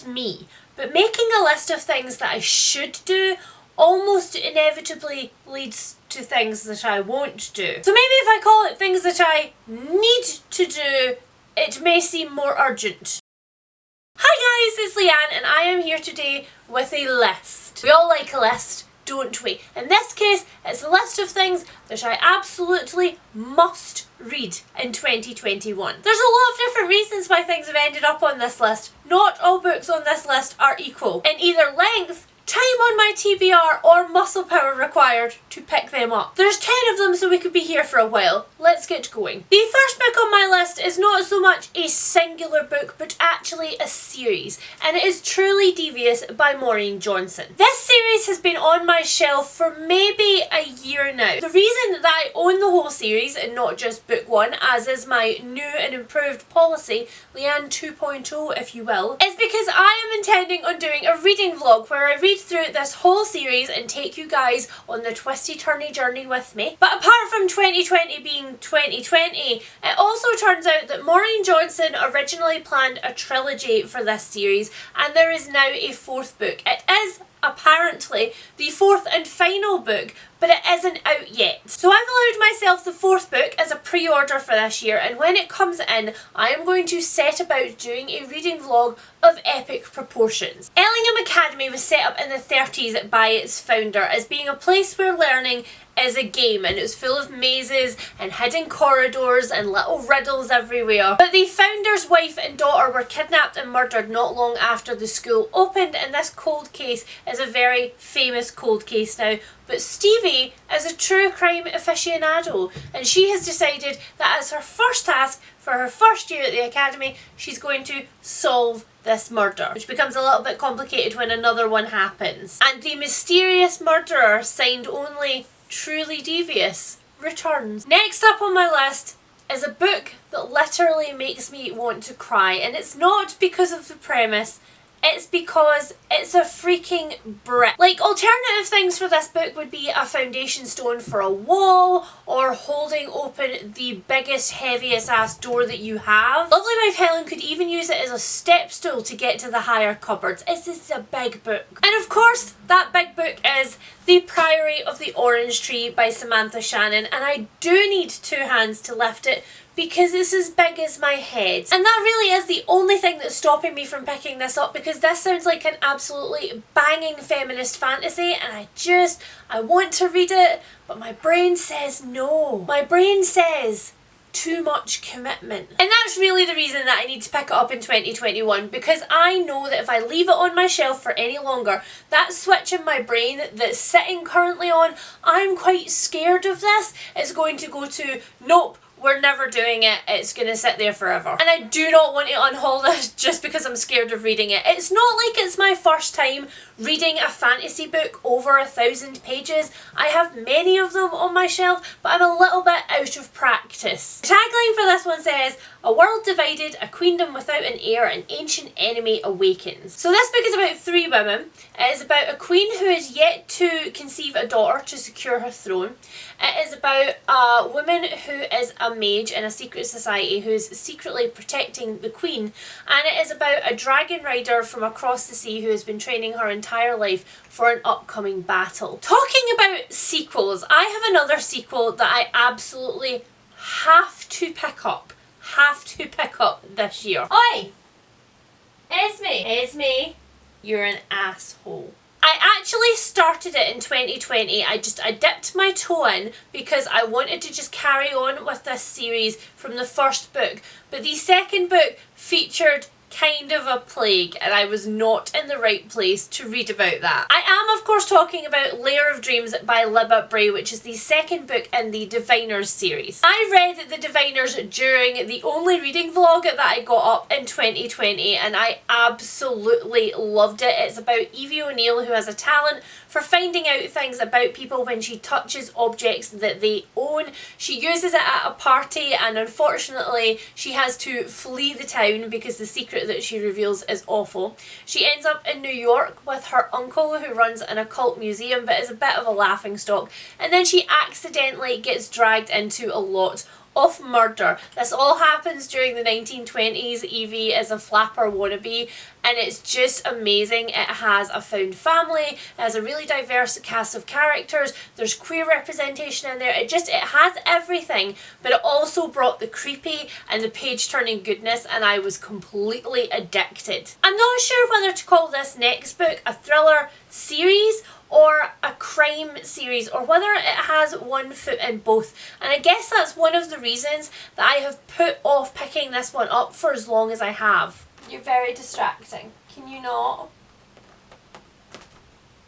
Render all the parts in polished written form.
just me, but making a list of things that I should do almost inevitably leads to things that I won't do. So maybe if I call it things that I need to do, it may seem more urgent. Hi guys, it's Leanne and I am here today with a list. We all like a list, don't we? In this case, it's a list of things that I absolutely must read in 2021. There's a lot of different reasons why things have ended up on this list. Not all books on this list are equal in either length, time on my TBR, or muscle power required to pick them up. There's 10 of them, so we could be here for a while. Let's get going. The first book on my list is not so much a singular book, but actually a series, and it is Truly Devious by Maureen Johnson. This series has been on my shelf for maybe a year now. The reason that I own the whole series and not just book one, as is my new and improved policy, Leanne 2.0 if you will, is because I am intending on doing a reading vlog where I read through this whole series and take you guys on the twisty-turny journey with me. But apart from 2020 being 2020, it also turns out that Maureen Johnson originally planned a trilogy for this series, and there is now a fourth book. It is apparently the fourth and final book, but it isn't out yet. So I've allowed myself the fourth book as a pre-order for this year, and when it comes in, I am going to set about doing a reading vlog of epic proportions. Ellingham Academy was set up in the 30s by its founder as being a place where learning is a game, and it was full of mazes and hidden corridors and little riddles everywhere. But the founder's wife and daughter were kidnapped and murdered not long after the school opened, and this cold case is a very famous cold case now. But Stevie is a true crime aficionado, and she has decided that as her first task for her first year at the academy, she's going to solve this murder, which becomes a little bit complicated when another one happens. And the mysterious murderer, signed only Truly Devious, returns. Next up on my list is a book that literally makes me want to cry, and it's not because of the premise, it's because it's a freaking brick. Like, alternative things for this book would be a foundation stone for a wall, or holding open the biggest, heaviest ass door that you have. Lovely Wife Helen could even use it as a step stool to get to the higher cupboards. It's just a big book. And of course, that big book is The Priory of the Orange Tree by Samantha Shannon, and I do need two hands to lift it because it's as big as my head. And that really is the only thing that's stopping me from picking this up, because this sounds like an absolutely banging feminist fantasy, and I want to read it, but my brain says no. My brain says too much commitment. And that's really the reason that I need to pick it up in 2021, because I know that if I leave it on my shelf for any longer, that switch in my brain that's sitting currently on, I'm quite scared of this, is going to go to, nope, we're never doing it, it's gonna sit there forever. And I do not want to unhaul this just because I'm scared of reading it. It's not like it's my first time reading a fantasy book over 1,000 pages. I have many of them on my shelf, but I'm a little bit out of practice. The tagline for this one says, "A world divided, a queendom without an heir, an ancient enemy awakens." So this book is about three women. It is about a queen who is yet to conceive a daughter to secure her throne. It is about a woman who is a mage in a secret society who is secretly protecting the queen. And it is about a dragon rider from across the sea who has been training her entire life for an upcoming battle. Talking about sequels, I have another sequel that I absolutely have to pick up this year. Oi! Esme, you're an asshole. I actually started it in 2020. I dipped my toe in because I wanted to just carry on with this series from the first book, but the second book featured kind of a plague, and I was not in the right place to read about that. I am of course talking about Lair of Dreams by Libba, Bray, which is the second book in the Diviners series. I read the Diviners during the only reading vlog that I got up in 2020, and I absolutely loved it. It's about Evie O'Neill, who has a talent for finding out things about people when she touches objects that they own. She uses it at a party, and unfortunately she has to flee the town because the secret that she reveals is awful. She ends up in New York with her uncle, who runs an occult museum but is a bit of a laughingstock, and then she accidentally gets dragged into a lot of murder. This all happens during the 1920s. Evie is a flapper wannabe, and it's just amazing. It has a found family, it has a really diverse cast of characters, there's queer representation in there, it has everything, but it also brought the creepy and the page-turning goodness, and I was completely addicted. I'm not sure whether to call this next book a thriller series or a crime series, or whether it has one foot in both, and I guess that's one of the reasons that I have put off picking this one up for as long as I have. You're very distracting. Can you not?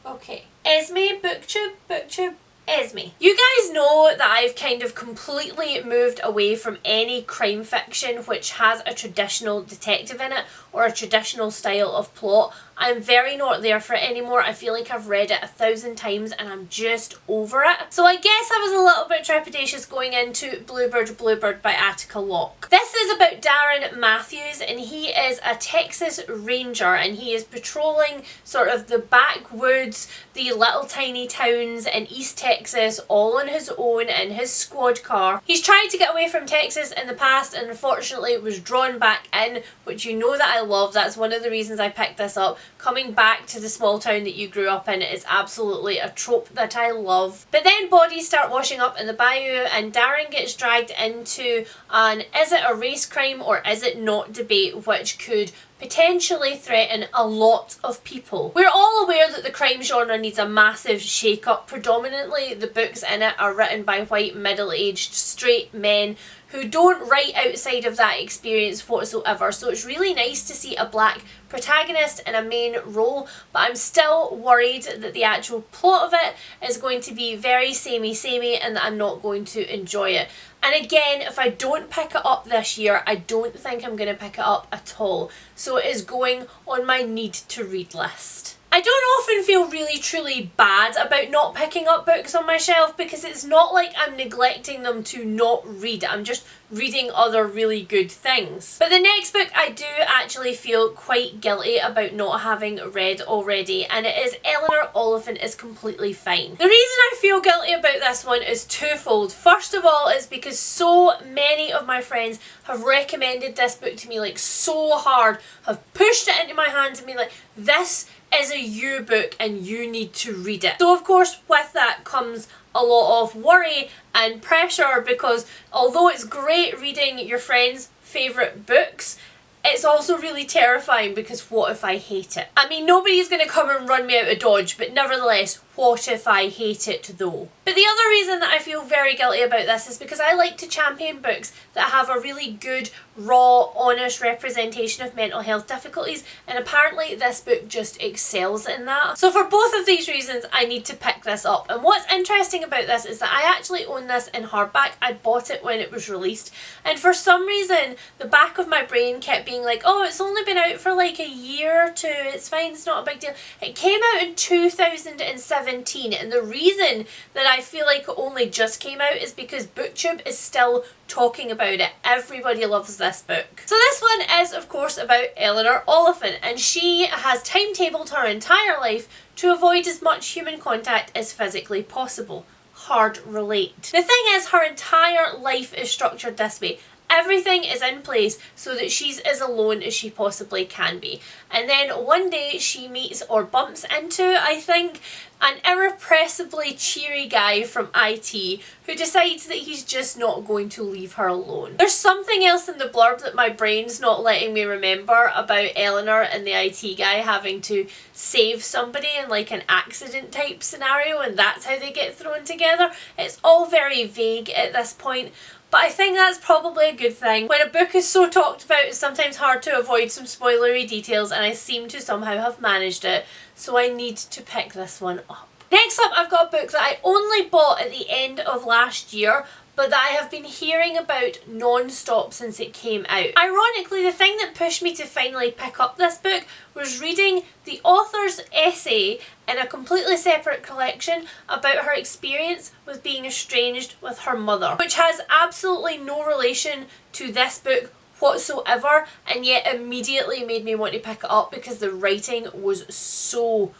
Okay. Esme, booktube, Esme. You guys know that I've kind of completely moved away from any crime fiction which has a traditional detective in it or a traditional style of plot. I'm very not there for it anymore. I feel like I've read it 1,000 times and I'm just over it. So I guess I was a little bit trepidatious going into Bluebird by Attica Locke. This is about Darren Matthews, and he is a Texas Ranger, and he is patrolling sort of the backwoods, the little tiny towns in East Texas, all on his own in his squad car. He's tried to get away from Texas in the past and unfortunately was drawn back in, which you know that I love. That's one of the reasons I picked this up. Coming back to the small town that you grew up in is absolutely a trope that I love. But then bodies start washing up in the bayou, and Darren gets dragged into an is it a race crime or is it not debate, which could potentially threaten a lot of people. We're all aware that the crime genre needs a massive shake-up. Predominantly the books in it are written by white middle-aged straight men who don't write outside of that experience whatsoever, so it's really nice to see a black protagonist in a main role, but I'm still worried that the actual plot of it is going to be very samey and that I'm not going to enjoy it. And again, if I don't pick it up this year, I don't think I'm going to pick it up at all, so it is going on my need to read list. I don't often feel really truly bad about not picking up books on my shelf, because it's not like I'm neglecting them to not read. I'm just reading other really good things. But the next book I do actually feel quite guilty about not having read already, and it is Eleanor Oliphant is Completely Fine. The reason I feel guilty about this one is twofold. First of all is because so many of my friends have recommended this book to me like so hard, have pushed it into my hands and been like, this is a you book and you need to read it. So of course with that comes a lot of worry and pressure, because although it's great reading your friends' favourite books, it's also really terrifying because what if I hate it? I mean, nobody's going to come and run me out of Dodge, but nevertheless, what if I hate it though? But the other reason that I feel very guilty about this is because I like to champion books that have a really good, raw, honest representation of mental health difficulties, and apparently this book just excels in that. So for both of these reasons, I need to pick this up. And what's interesting about this is that I actually own this in hardback. I bought it when it was released, and for some reason, the back of my brain kept being like, oh, it's only been out for like a year or two, it's fine, it's not a big deal. It came out in 2017, and the reason that I feel like it only just came out is because BookTube is still talking about it. Everybody loves this book. So this one is of course about Eleanor Oliphant, and she has timetabled her entire life to avoid as much human contact as physically possible. Hard relate. The thing is, her entire life is structured this way. Everything is in place so that she's as alone as she possibly can be. And then one day she meets or bumps into, I think, an irrepressibly cheery guy from IT who decides that he's just not going to leave her alone. There's something else in the blurb that my brain's not letting me remember about Eleanor and the IT guy having to save somebody in like an accident type scenario, and that's how they get thrown together. It's all very vague at this point. But I think that's probably a good thing. When a book is so talked about, it's sometimes hard to avoid some spoilery details, and I seem to somehow have managed it, so I need to pick this one up. Next up, I've got a book that I only bought at the end of last year, but that I have been hearing about non-stop since it came out. Ironically, the thing that pushed me to finally pick up this book was reading the author's essay in a completely separate collection about her experience with being estranged with her mother, which has absolutely no relation to this book whatsoever, and yet immediately made me want to pick it up because the writing was so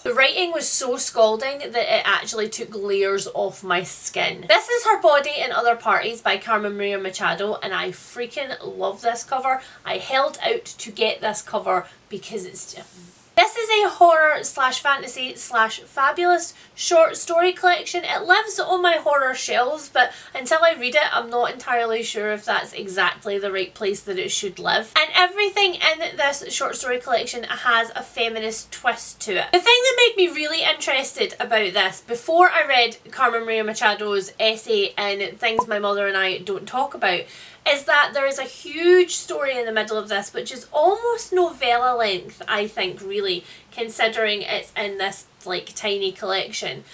The writing was so scalding that it actually took layers off my skin. This is Her Body in Other Parties by Carmen Machado, and I freaking love this cover. I held out to get this cover because it's just... This is a horror slash fantasy slash fabulous short story collection. It lives on my horror shelves, but until I read it, I'm not entirely sure if that's exactly the right place that it should live. And everything in this short story collection has a feminist twist to it. The thing that made me really interested about this, before I read Carmen Machado's essay in Things My Mother and I Don't Talk About, is that there is a huge story in the middle of this which is almost novella length, I think, really, considering it's in this like tiny collection,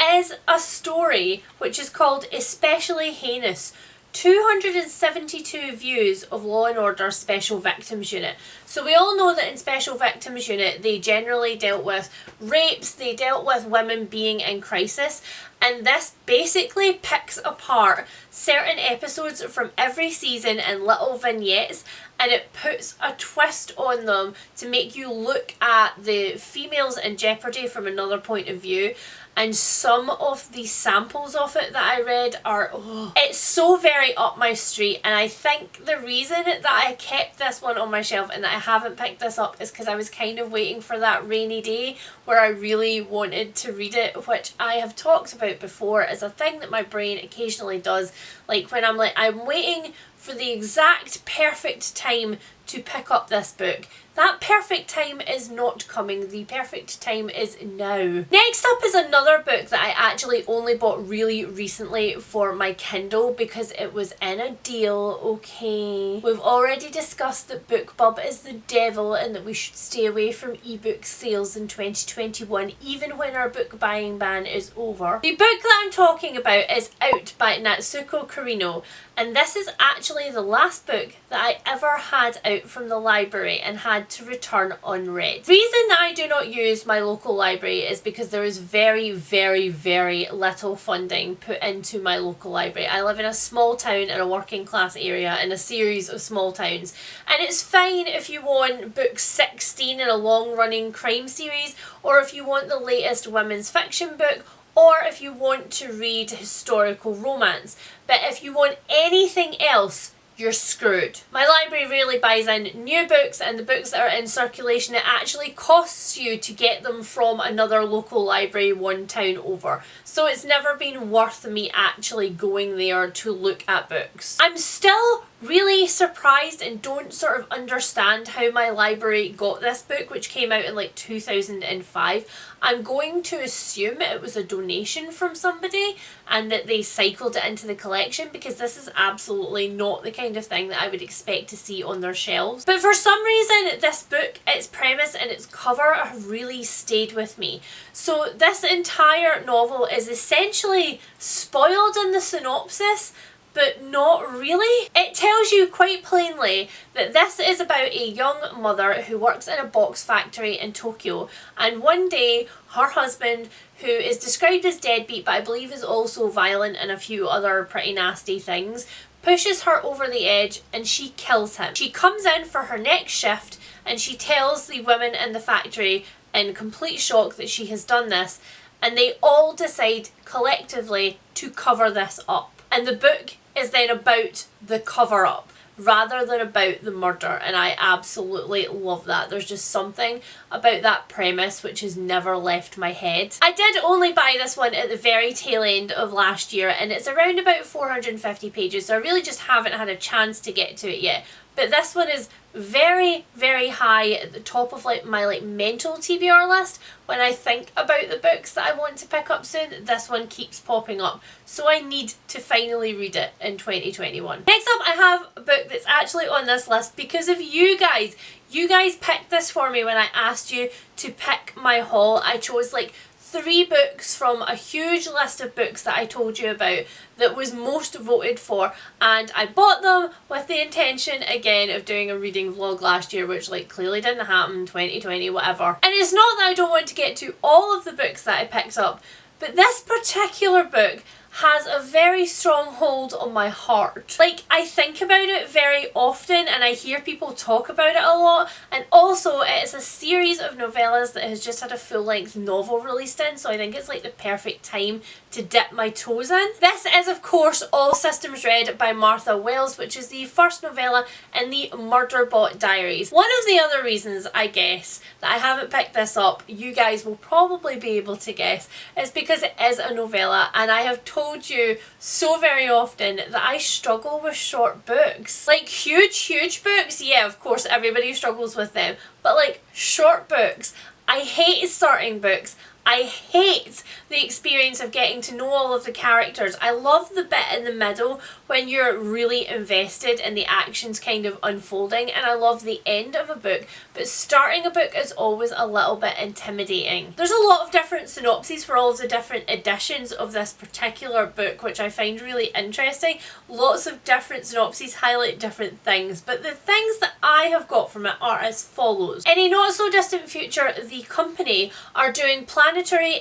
is a story which is called Especially Heinous, 272 views of Law and Order Special Victims Unit. So we all know that in Special Victims Unit they generally dealt with rapes, they dealt with women being in crisis, and this basically picks apart certain episodes from every season in little vignettes, and it puts a twist on them to make you look at the females in jeopardy from another point of view. And some of the samples of it that I read are, it's so very up my street. And I think the reason that I kept this one on my shelf and that I haven't picked this up is because I was kind of waiting for that rainy day where I really wanted to read it, which I have talked about before as a thing that my brain occasionally does. Like when I'm like, I'm waiting for the exact perfect time to pick up this book. That perfect time is not coming. The perfect time is now. Next up is another book that I actually only bought really recently for my Kindle because it was in a deal, okay? We've already discussed that BookBub is the devil and that we should stay away from ebook sales in 2021 even when our book buying ban is over. The book that I'm talking about is Out by Natsuo Kirino, and this is actually the last book that I ever had out from the library and had to return unread. The reason that I do not use my local library is because there is very, very, very little funding put into my local library. I live in a small town in a working class area in a series of small towns, and it's fine if you want book 16 in a long running crime series, or if you want the latest women's fiction book, or if you want to read historical romance. But if you want anything else, you're screwed. My library rarely buys in new books, and the books that are in circulation, it actually costs you to get them from another local library one town over. So it's never been worth me actually going there to look at books. I'm still really surprised and don't sort of understand how my library got this book, which came out in like 2005. I'm going to assume it was a donation from somebody and that they cycled it into the collection, because this is absolutely not the kind of thing that I would expect to see on their shelves. But for some reason this book, its premise and its cover have really stayed with me. So this entire novel is essentially spoiled in the synopsis, but not really. It tells you quite plainly that this is about a young mother who works in a box factory in Tokyo, and one day her husband, who is described as deadbeat but I believe is also violent and a few other pretty nasty things, pushes her over the edge and she kills him. She comes in for her next shift and she tells the women in the factory in complete shock that she has done this, and they all decide collectively to cover this up. And the book is then about the cover-up rather than about the murder, and I absolutely love that. There's just something about that premise which has never left my head. I did only buy this one at the very tail end of last year, and it's around about 450 pages, so I really just haven't had a chance to get to it yet. But this one is very, very high at the top of my mental TBR list. When I think about the books that I want to pick up soon, this one keeps popping up. So I need to finally read it in 2021. Next up, I have a book that's actually on this list because of you guys. You guys picked this for me when I asked you to pick my haul. I chose like 3 books from a huge list of books that I told you about that was most voted for, and I bought them with the intention again of doing a reading vlog last year, which clearly didn't happen, 2020, whatever. And it's not that I don't want to get to all of the books that I picked up, but this particular book has a very strong hold on my heart. Like, I think about it very often and I hear people talk about it a lot, and also it is a series of novellas that has just had a full-length novel released in, so I think it's like the perfect time to dip my toes in. This is of course All Systems Red by Martha Wells, which is the first novella in the Murderbot diaries. One of the other reasons, I guess, that I haven't picked this up, you guys will probably be able to guess, is because it is a novella, and I have told you so very often that I struggle with short books. Like huge books, yeah, of course everybody struggles with them, but like short books, I hate starting books. I hate the experience of getting to know all of the characters. I love the bit in the middle when you're really invested in the actions kind of unfolding, and I love the end of a book, but starting a book is always a little bit intimidating. There's a lot of different synopses for all of the different editions of this particular book, which I find really interesting. Lots of different synopses highlight different things, but the things that I have got from it are as follows. In a not so distant future, the company are doing planetary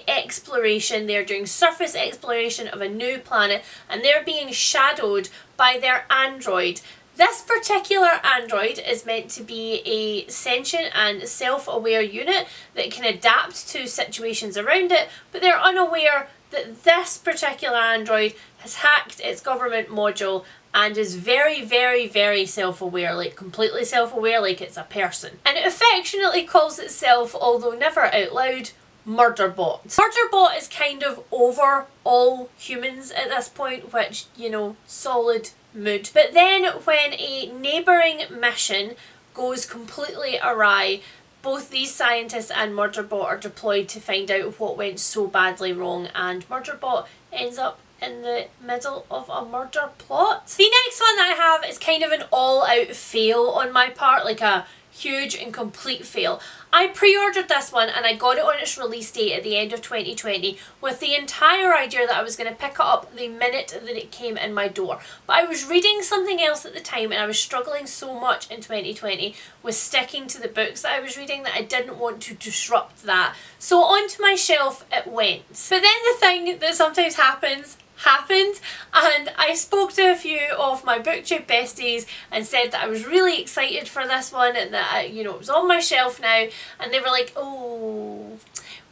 exploration. They're doing surface exploration of a new planet, and they're being shadowed by their android. This particular android is meant to be a sentient and self-aware unit that can adapt to situations around it, but they're unaware that this particular android has hacked its government module and is very self-aware, like completely self-aware, like it's a person. And it affectionately calls itself, although never out loud, Murderbot. Murderbot is kind of over all humans at this point, which, you know, solid mood. But then when a neighbouring mission goes completely awry, both these scientists and Murderbot are deployed to find out what went so badly wrong, and Murderbot ends up in the middle of a murder plot. The next one that I have is kind of an all-out fail on my part, like a huge and complete fail. I pre-ordered this one and I got it on its release date at the end of 2020 with the entire idea that I was going to pick it up the minute that it came in my door. But I was reading something else at the time and I was struggling so much in 2020 with sticking to the books that I was reading that I didn't want to disrupt that. So onto my shelf it went. But then the thing that sometimes happened, and I spoke to a few of my booktube besties and said that I was really excited for this one and that you know, it was on my shelf now, and they were like, oh,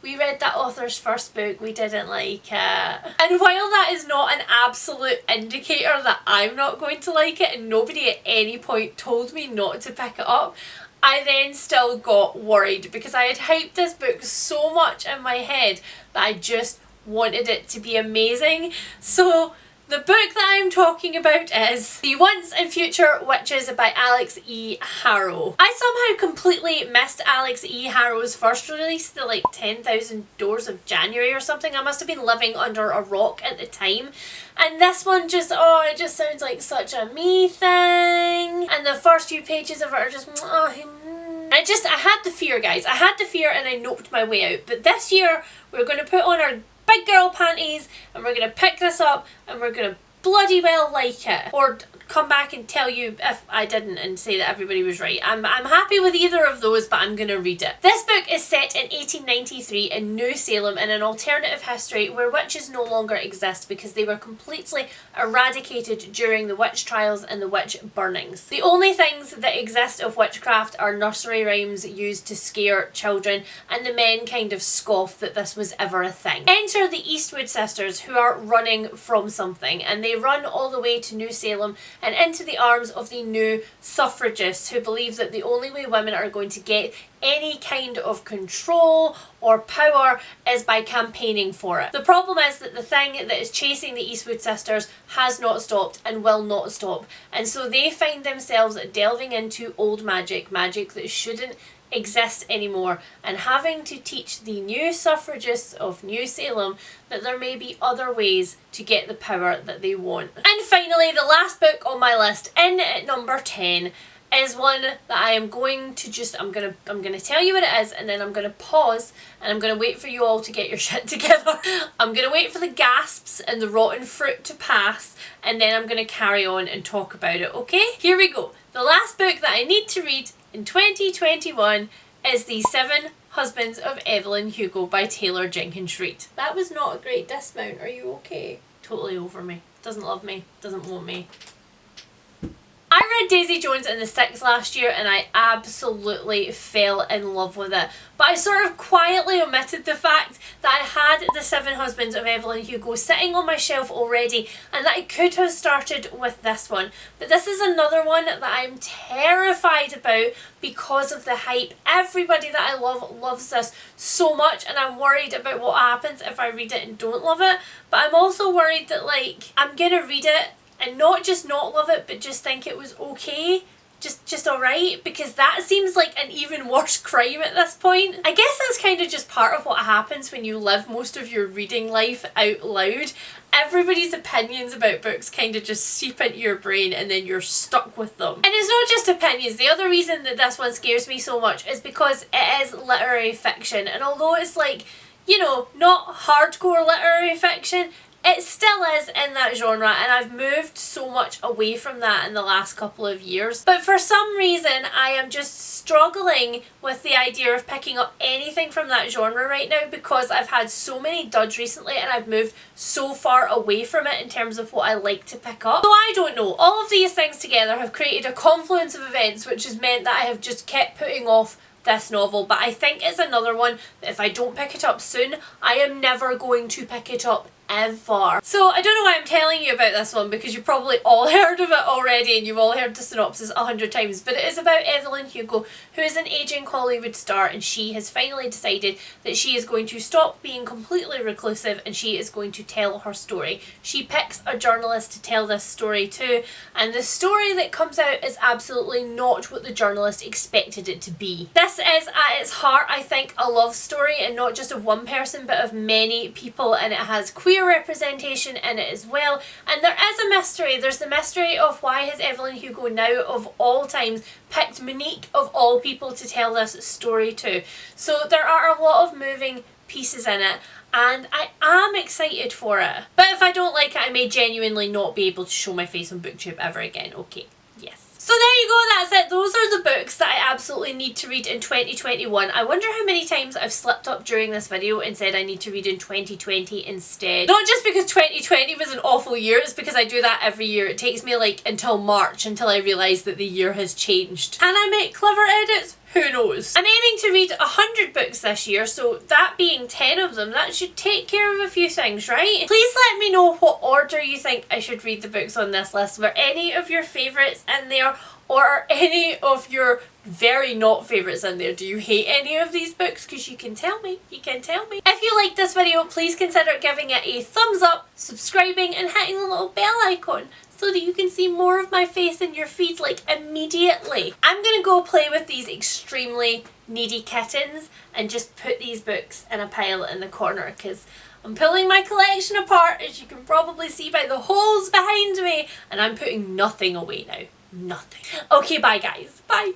we read that author's first book, we didn't like it. And while that is not an absolute indicator that I'm not going to like it, and nobody at any point told me not to pick it up, I then still got worried because I had hyped this book so much in my head that I just wanted it to be amazing. So the book that I'm talking about is The Once and Future Witches by Alix E. Harrow. I somehow completely missed Alix E. Harrow's first release, the like 10,000 Doors of January or something. I must have been living under a rock at the time. And this one just, oh, it just sounds like such a me thing. And the first few pages of it are just, I had the fear, guys. I had the fear and I noped my way out. But this year, we're going to put on our big girl panties and we're going to pick this up and we're going to bloody well like it. Or come back and tell you if I didn't and say that everybody was right. I'm happy with either of those, but I'm going to read it. This book is set in 1893 in New Salem in an alternative history where witches no longer exist because they were completely eradicated during the witch trials and the witch burnings. The only things that exist of witchcraft are nursery rhymes used to scare children, and the men kind of scoff that this was ever a thing. Enter the Eastwood sisters, who are running from something, and they run all the way to New Salem and into the arms of the new suffragists who believe that the only way women are going to get any kind of control or power is by campaigning for it. The problem is that the thing that is chasing the Eastwood sisters has not stopped and will not stop, and so they find themselves delving into old magic that shouldn't exist anymore, and having to teach the new suffragists of New Salem that there may be other ways to get the power that they want. And finally, the last book on my list, in at number 10, is one that I am going to just, I'm gonna tell you what it is, and then I'm gonna pause and I'm gonna wait for you all to get your shit together. I'm gonna wait for the gasps and the rotten fruit to pass, and then I'm gonna carry on and talk about it, okay? Here we go. The last book that I need to read in 2021 is The Seven Husbands of Evelyn Hugo by Taylor Jenkins Reid. That was not a great dismount, are you okay? Totally over me. Doesn't love me. Doesn't want me. I read Daisy Jones in the 6 last year and I absolutely fell in love with it. But I sort of quietly omitted the fact that I had The 7 Husbands of Evelyn Hugo sitting on my shelf already and that I could have started with this one. But this is another one that I'm terrified about because of the hype. Everybody that I love loves this so much and I'm worried about what happens if I read it and don't love it. But I'm also worried that like I'm gonna read it and not just not love it, but just think it was okay, just alright, because that seems like an even worse crime at this point. I guess that's kind of just part of what happens when you live most of your reading life out loud. Everybody's opinions about books kind of just seep into your brain and then you're stuck with them. And it's not just opinions. The other reason that this one scares me so much is because it is literary fiction, and although it's like, you know, not hardcore literary fiction, it still is in that genre, and I've moved so much away from that in the last couple of years. But for some reason, I am just struggling with the idea of picking up anything from that genre right now because I've had so many duds recently and I've moved so far away from it in terms of what I like to pick up. So I don't know. All of these things together have created a confluence of events which has meant that I have just kept putting off this novel, but I think it's another one that if I don't pick it up soon, I am never going to pick it up ever. So I don't know why I'm telling you about this one because you've probably all heard of it already and you've all heard the synopsis 100 times, but it is about Evelyn Hugo, who is an aging Hollywood star, and she has finally decided that she is going to stop being completely reclusive and she is going to tell her story. She picks a journalist to tell this story to, and the story that comes out is absolutely not what the journalist expected it to be. This is at its heart, I think, a love story, and not just of one person but of many people, and it has queer representation in it as well, and there is a mystery. There's the mystery of why has Evelyn Hugo now of all times picked Monique of all people to tell this story to. So there are a lot of moving pieces in it and I am excited for it. But if I don't like it, I may genuinely not be able to show my face on BookTube ever again. Okay, yes. So there you go, that's it. Those are the books that I absolutely need to read in 2021. I wonder how many times I've slipped up during this video and said I need to read in 2020 instead. Not just because 2020 was an awful year, it's because I do that every year. It takes me like until March until I realise that the year has changed. Can I make clever edits? Who knows? I'm aiming to read 100 books this year, so that being 10 of them, that should take care of a few things, right? Please let me know what order you think I should read the books on this list. Were any of your favourites in there, or are any of your very not favourites in there? Do you hate any of these books? Because you can tell me. You can tell me. If you liked this video, please consider giving it a thumbs up, subscribing and hitting the little bell icon so that you can see more of my face in your feed like immediately. I'm going to go play with these extremely needy kittens and just put these books in a pile in the corner because I'm pulling my collection apart, as you can probably see by the holes behind me, and I'm putting nothing away now. Nothing. Okay, bye guys. Bye.